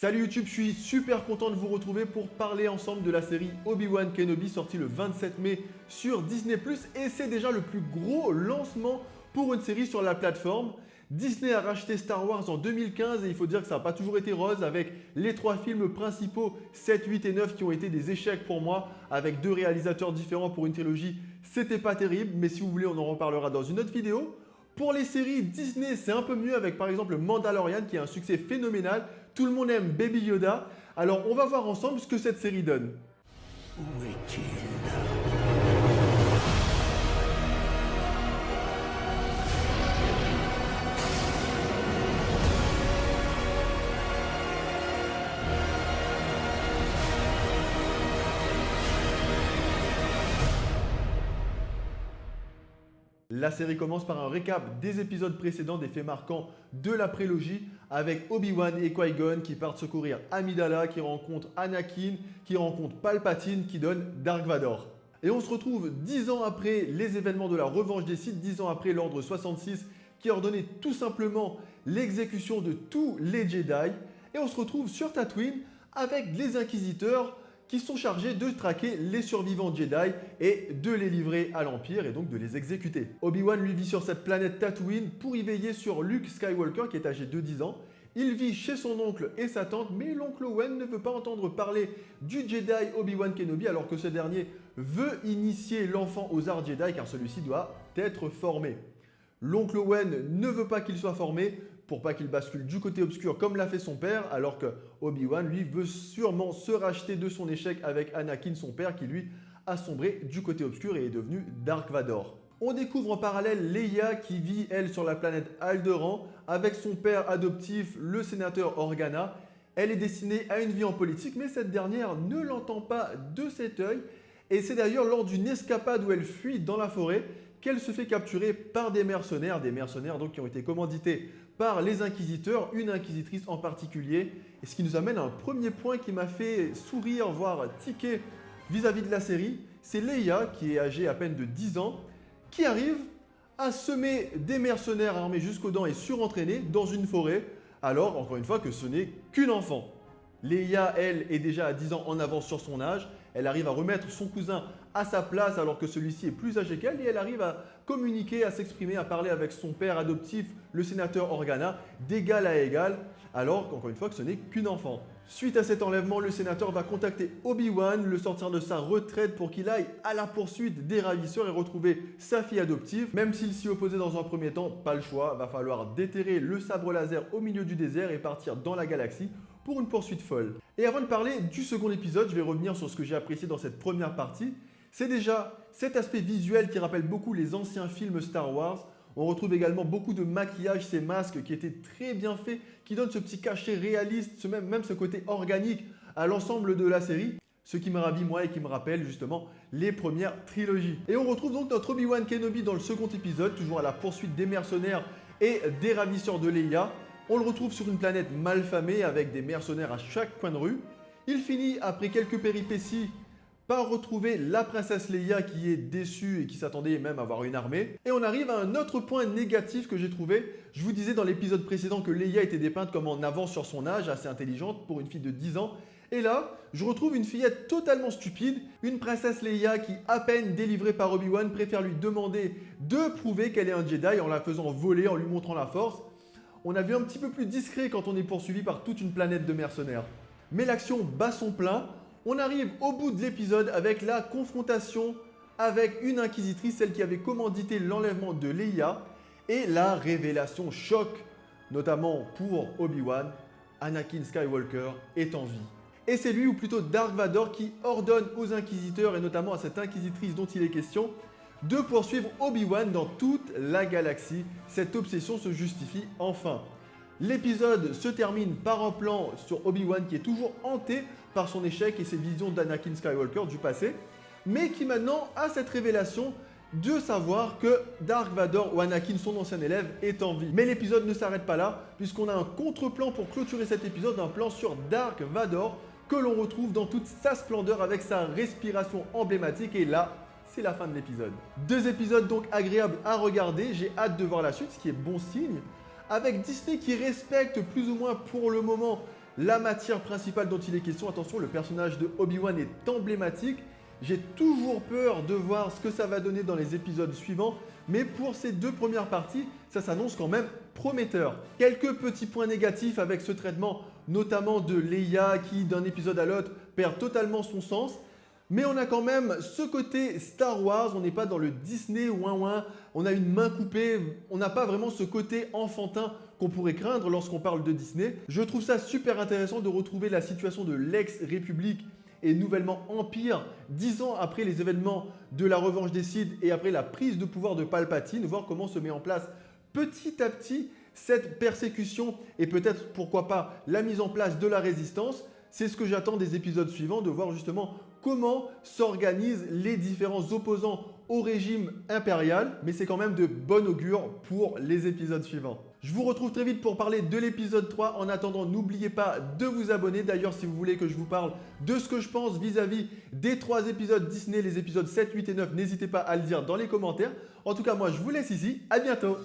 Salut YouTube, je suis super content de vous retrouver pour parler ensemble de la série Obi-Wan Kenobi sortie le 27 mai sur Disney+, et c'est déjà le plus gros lancement pour une série sur la plateforme. Disney a racheté Star Wars en 2015 et il faut dire que ça n'a pas toujours été rose avec les 3 films principaux 7, 8 et 9 qui ont été des échecs pour moi avec 2 réalisateurs différents pour une trilogie. C'était pas terrible, mais si vous voulez on en reparlera dans une autre vidéo. Pour les séries Disney, c'est un peu mieux avec par exemple Mandalorian qui a un succès phénoménal. Tout le monde aime Baby Yoda. Alors on va voir ensemble ce que cette série donne. Où est-il ? La série commence par un récap des épisodes précédents des faits marquants de la prélogie avec Obi-Wan et Qui-Gon qui partent secourir Amidala, qui rencontrent Anakin, qui rencontrent Palpatine, qui donne Dark Vador. Et on se retrouve 10 ans après les événements de la revanche des Sith, 10 ans après l'ordre 66 qui ordonnait tout simplement l'exécution de tous les Jedi. Et on se retrouve sur Tatooine avec les Inquisiteurs qui sont chargés de traquer les survivants Jedi et de les livrer à l'Empire et donc de les exécuter. Obi-Wan lui vit sur cette planète Tatooine pour y veiller sur Luke Skywalker qui est âgé de 10 ans. Il vit chez son oncle et sa tante, mais l'oncle Owen ne veut pas entendre parler du Jedi Obi-Wan Kenobi alors que ce dernier veut initier l'enfant aux arts Jedi car celui-ci doit être formé. L'oncle Owen ne veut pas qu'il soit formé pour pas qu'il bascule du côté obscur comme l'a fait son père, alors que Obi-Wan, lui, veut sûrement se racheter de son échec avec Anakin, son père, qui lui a sombré du côté obscur et est devenu Dark Vador. On découvre en parallèle Leia qui vit, elle, sur la planète Alderaan, avec son père adoptif, le sénateur Organa. Elle est destinée à une vie en politique, mais cette dernière ne l'entend pas de cet œil. Et c'est d'ailleurs lors d'une escapade où elle fuit dans la forêt qu'elle se fait capturer par des mercenaires donc qui ont été commandités par les inquisiteurs, une inquisitrice en particulier. Et ce qui nous amène à un premier point qui m'a fait sourire, voire tiquer vis-à-vis de la série, c'est Leia, qui est âgée à peine de 10 ans, qui arrive à semer des mercenaires armés jusqu'aux dents et surentraînés dans une forêt, alors encore une fois que ce n'est qu'une enfant. Leia, elle, est déjà à 10 ans en avance sur son âge. Elle arrive à remettre son cousin à sa place alors que celui-ci est plus âgé qu'elle et elle arrive à communiquer, à s'exprimer, à parler avec son père adoptif, le sénateur Organa, d'égal à égal, alors qu'encore une fois que ce n'est qu'une enfant. Suite à cet enlèvement, le sénateur va contacter Obi-Wan, le sortir de sa retraite pour qu'il aille à la poursuite des ravisseurs et retrouver sa fille adoptive. Même s'il s'y opposait dans un premier temps, pas le choix, va falloir déterrer le sabre laser au milieu du désert et partir dans la galaxie pour une poursuite folle. Et avant de parler du second épisode, je vais revenir sur ce que j'ai apprécié dans cette première partie. C'est déjà cet aspect visuel qui rappelle beaucoup les anciens films Star Wars. On retrouve également beaucoup de maquillage, ces masques qui étaient très bien faits, qui donnent ce petit cachet réaliste, même ce côté organique à l'ensemble de la série. Ce qui m'a ravi moi et qui me rappelle justement les premières trilogies. Et on retrouve donc notre Obi-Wan Kenobi dans le second épisode, toujours à la poursuite des mercenaires et des ravisseurs de Leia. On le retrouve sur une planète malfamée avec des mercenaires à chaque coin de rue. Il finit, après quelques péripéties, par retrouver la princesse Leia qui est déçue et qui s'attendait même à avoir une armée. Et on arrive à un autre point négatif que j'ai trouvé. Je vous disais dans l'épisode précédent que Leia était dépeinte comme en avance sur son âge, assez intelligente pour une fille de 10 ans. Et là, je retrouve une fillette totalement stupide, une princesse Leia qui, à peine délivrée par Obi-Wan, préfère lui demander de prouver qu'elle est un Jedi en la faisant voler, en lui montrant la force. On a vu un petit peu plus discret quand on est poursuivi par toute une planète de mercenaires. Mais l'action bat son plein. On arrive au bout de l'épisode avec la confrontation avec une inquisitrice, celle qui avait commandité l'enlèvement de Leia, et la révélation choc, notamment pour Obi-Wan, Anakin Skywalker est en vie. Et c'est lui, ou plutôt Dark Vador, qui ordonne aux inquisiteurs, et notamment à cette inquisitrice dont il est question, de poursuivre Obi-Wan dans toute la galaxie. Cette obsession se justifie enfin. L'épisode se termine par un plan sur Obi-Wan qui est toujours hanté par son échec et ses visions d'Anakin Skywalker du passé, mais qui maintenant a cette révélation de savoir que Dark Vador ou Anakin, son ancien élève, est en vie. Mais l'épisode ne s'arrête pas là, puisqu'on a un contre-plan pour clôturer cet épisode, un plan sur Dark Vador que l'on retrouve dans toute sa splendeur avec sa respiration emblématique, et là, c'est la fin de l'épisode. 2 épisodes donc agréables à regarder, j'ai hâte de voir la suite, ce qui est bon signe, avec Disney qui respecte plus ou moins pour le moment la matière principale dont il est question. Attention, le personnage de Obi-Wan est emblématique. J'ai toujours peur de voir ce que ça va donner dans les épisodes suivants, mais pour ces 2 premières parties, ça s'annonce quand même prometteur. Quelques petits points négatifs avec ce traitement, notamment de Leia qui, d'un épisode à l'autre, perd totalement son sens. Mais on a quand même ce côté Star Wars, on n'est pas dans le Disney ouin-ouin, on a une main coupée, on n'a pas vraiment ce côté enfantin qu'on pourrait craindre lorsqu'on parle de Disney. Je trouve ça super intéressant de retrouver la situation de l'ex-République et nouvellement Empire 10 ans après les événements de la revanche des Sith et après la prise de pouvoir de Palpatine, voir comment se met en place petit à petit cette persécution et peut-être pourquoi pas la mise en place de la résistance. C'est ce que j'attends des épisodes suivants, de voir justement comment s'organisent les différents opposants au régime impérial, mais c'est quand même de bon augure pour les épisodes suivants. Je vous retrouve très vite pour parler de l'épisode 3. En attendant, n'oubliez pas de vous abonner. D'ailleurs, si vous voulez que je vous parle de ce que je pense vis-à-vis des 3 épisodes Disney, les épisodes 7, 8 et 9, n'hésitez pas à le dire dans les commentaires. En tout cas, moi, je vous laisse ici. À bientôt!